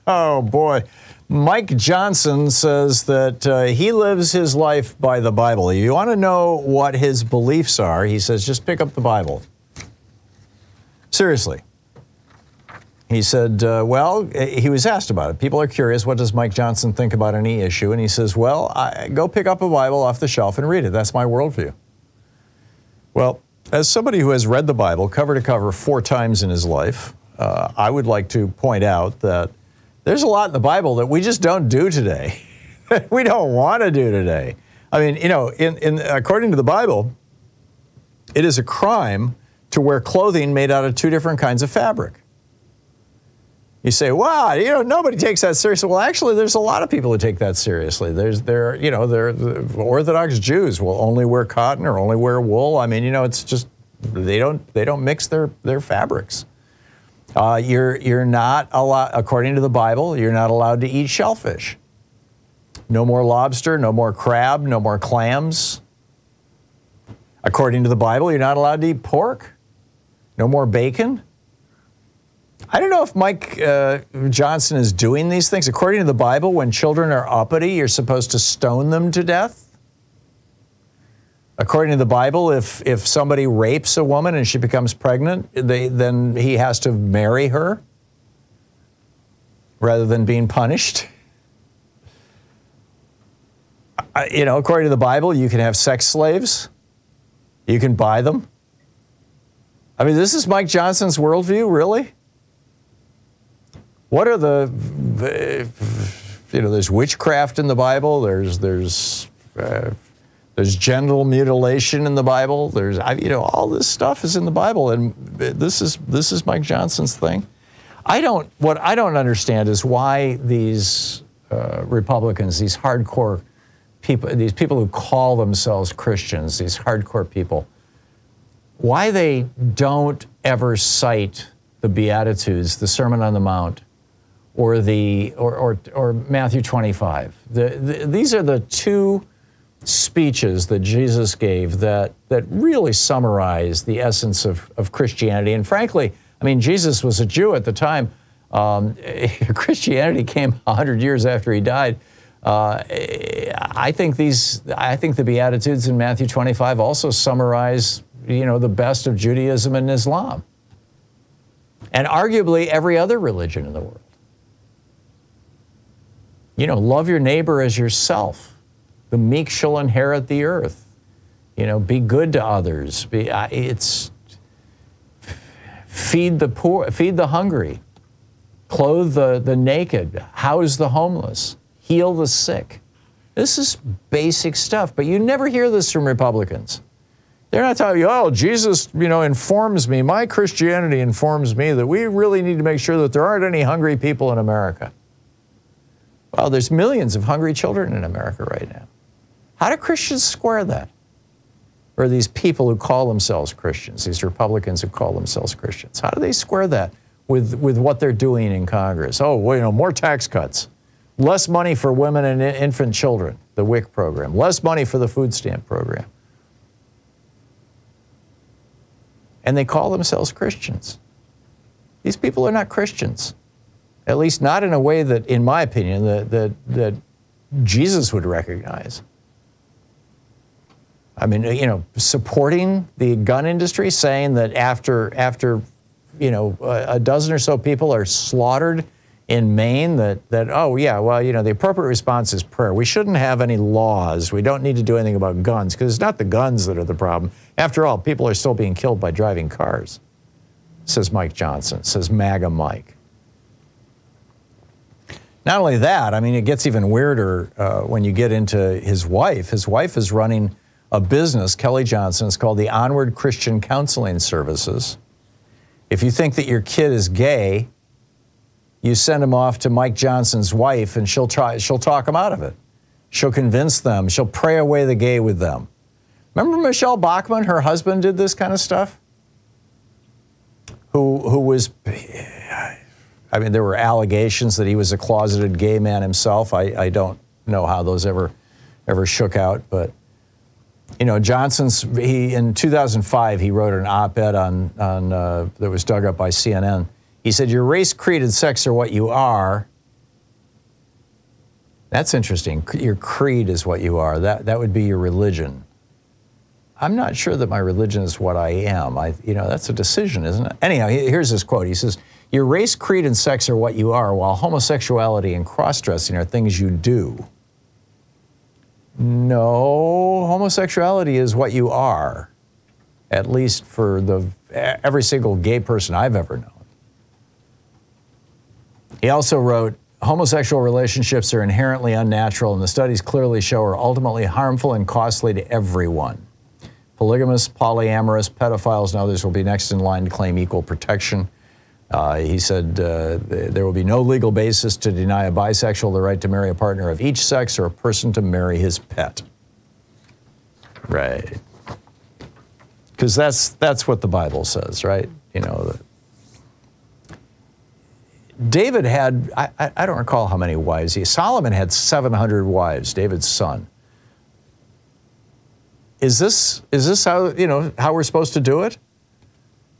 Oh, boy. Mike Johnson says that he lives his life by the Bible. You want to know what his beliefs are, he says, just pick up the Bible. Seriously. He said, well, he was asked about it. People are curious, what does Mike Johnson think about any issue? And he says, well, go pick up a Bible off the shelf and read it. That's my worldview. Well, as somebody who has read the Bible cover to cover 4 times in his life, I would like to point out that there's a lot in the Bible that we just don't do today. We don't want to do today. I mean, you know, according to the Bible, it is a crime to wear clothing made out of 2 different kinds of fabric. You say, wow, you know, nobody takes that seriously. Well, actually, there's a lot of people who take that seriously. The Orthodox Jews will only wear cotton or only wear wool. I mean, you know, it's just, they don't mix their fabrics. You're not allowed, according to the Bible, you're not allowed to eat shellfish. No more lobster, no more crab, no more clams. According to the Bible, you're not allowed to eat pork. No more bacon. I don't know if Mike Johnson is doing these things. According to the Bible, when children are uppity, you're supposed to stone them to death. According to the Bible, if somebody rapes a woman and she becomes pregnant, then he has to marry her rather than being punished. You know, according to the Bible, you can have sex slaves. You can buy them. I mean, this is Mike Johnson's worldview, really? What are there's witchcraft in the Bible. There's genital mutilation in the Bible. All this stuff is in the Bible, and this is Mike Johnson's thing. What I don't understand is why these Republicans, these hardcore people, these people who call themselves Christians, these hardcore people, why they don't ever cite the Beatitudes, the Sermon on the Mount, or Matthew 25. These are the 2 speeches that Jesus gave that really summarize the essence of Christianity. And frankly, I mean, Jesus was a Jew at the time. Christianity came 100 years after he died. I think the Beatitudes in Matthew 25 also summarize, the best of Judaism and Islam, and arguably every other religion in the world. Love your neighbor as yourself. The meek shall inherit the earth. Be good to others. Feed the poor, feed the hungry, clothe the naked, house the homeless, heal the sick. This is basic stuff, but you never hear this from Republicans. They're not telling you, oh, Jesus, informs me, my Christianity informs me that we really need to make sure that there aren't any hungry people in America. Well, there's millions of hungry children in America right now. How do Christians square that? Or these people who call themselves Christians, these Republicans who call themselves Christians, how do they square that with what they're doing in Congress? Oh, well, more tax cuts, less money for women and infant children, the WIC program, less money for the food stamp program. And they call themselves Christians. These people are not Christians. At least not in a way that, in my opinion, that Jesus would recognize. I mean, supporting the gun industry, saying that after a dozen or so people are slaughtered in Maine, that oh yeah, well, the appropriate response is prayer. We shouldn't have any laws. We don't need to do anything about guns, because it's not the guns that are the problem. After all, people are still being killed by driving cars, says Mike Johnson, says MAGA Mike. Not only that, I mean, it gets even weirder when you get into his wife. His wife is running a business, Kelly Johnson. It's called the Onward Christian Counseling Services. If you think that your kid is gay, you send him off to Mike Johnson's wife, and she'll talk him out of it. She'll convince them. She'll pray away the gay with them. Remember Michelle Bachmann, her husband, did this kind of stuff? Who was... I mean, there were allegations that he was a closeted gay man himself. I don't know how those ever shook out, but in 2005 he wrote an op-ed on that was dug up by CNN. He said, your race, creed, and sex are what you are. That's interesting. Your creed is what you are. That would be your religion. I'm not sure that my religion is what I am. That's a decision, isn't it? Anyhow, here's this quote. He says, your race, creed, and sex are what you are, while homosexuality and cross-dressing are things you do. No, homosexuality is what you are, at least for every single gay person I've ever known. He also wrote, homosexual relationships are inherently unnatural, and the studies clearly show are ultimately harmful and costly to everyone. Polygamists, polyamorous, pedophiles, and others will be next in line to claim equal protection. He said there will be no legal basis to deny a bisexual the right to marry a partner of each sex or a person to marry his pet. Right. Because that's what the Bible says, right? David had, I don't recall how many wives. Solomon had 700 wives, David's son. Is this how, how we're supposed to do it?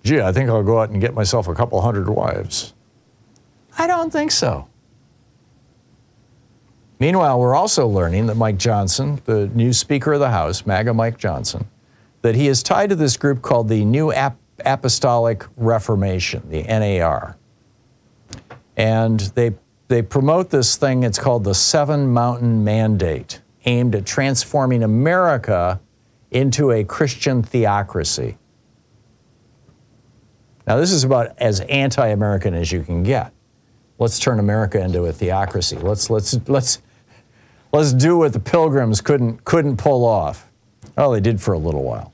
Gee, I think I'll go out and get myself a couple hundred wives. I don't think so. Meanwhile, we're also learning that Mike Johnson, the new Speaker of the House, MAGA Mike Johnson, that he is tied to this group called the New Apostolic Reformation, the NAR. And they promote this thing, it's called the Seven Mountain Mandate, aimed at transforming America into a Christian theocracy. Now, this is about as anti-American as you can get. Let's turn America into a theocracy. Let's do what the Pilgrims couldn't pull off. Well, they did for a little while.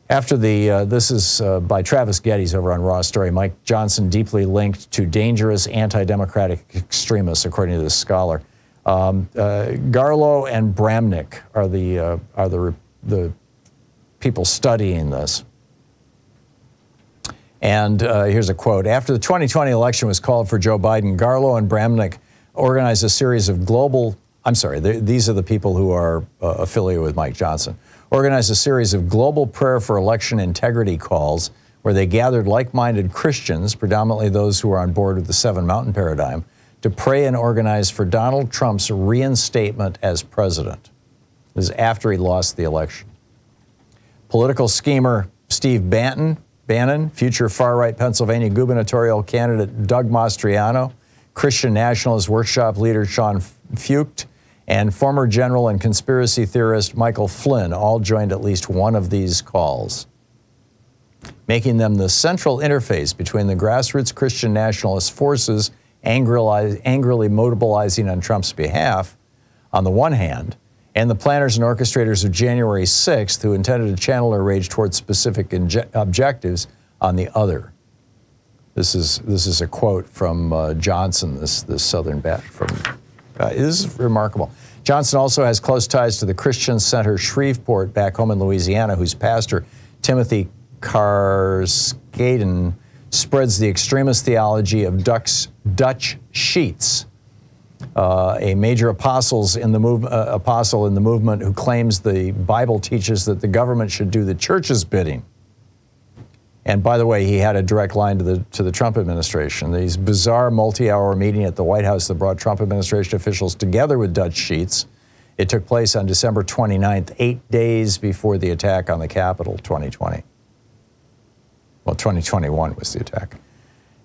After this is by Travis Geddes over on Raw Story. Mike Johnson deeply linked to dangerous anti-democratic extremists, according to this scholar. Garlow and Bramnick are the people studying this. And here's a quote. After the 2020 election was called for Joe Biden, Garlow and Bramnick organized a series of these are the people who are affiliated with Mike Johnson, organized a series of global prayer for election integrity calls where they gathered like-minded Christians, predominantly those who are on board with the Seven Mountain Paradigm, to pray and organize for Donald Trump's reinstatement as president. This is after he lost the election. Political schemer Steve Bannon, future far-right Pennsylvania gubernatorial candidate Doug Mastriano, Christian Nationalist Workshop leader Sean Fucht, and former general and conspiracy theorist Michael Flynn all joined at least one of these calls, making them the central interface between the grassroots Christian nationalist forces angrily mobilizing on Trump's behalf, on the one hand, and the planners and orchestrators of January 6th who intended to channel their rage towards specific objectives on the other. This is a quote from Johnson, this Southern bat from. This is remarkable. Johnson also has close ties to the Christian Center Shreveport back home in Louisiana, whose pastor Timothy Carskaden spreads the extremist theology of Dutch sheets. A major apostle in the movement who claims the Bible teaches that the government should do the church's bidding. And by the way, he had a direct line to the Trump administration. These bizarre multi-hour meeting at the White House that brought Trump administration officials together with Dutch sheets. It took place on December 29th, 8 days before the attack on the Capitol, 2020. Well, 2021 was the attack.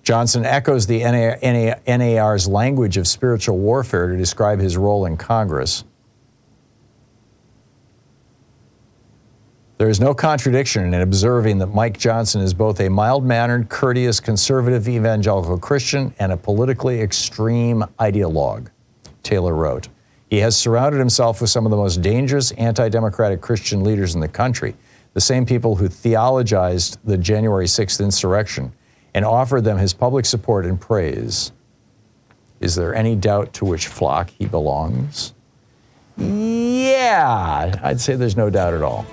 Johnson echoes the NAR's language of spiritual warfare to describe his role in Congress. There is no contradiction in observing that Mike Johnson is both a mild-mannered, courteous, conservative evangelical Christian and a politically extreme ideologue, Taylor wrote. He has surrounded himself with some of the most dangerous anti-democratic Christian leaders in the country, the same people who theologized the January 6th insurrection and offered them his public support and praise. Is there any doubt to which flock he belongs? Yeah, I'd say there's no doubt at all.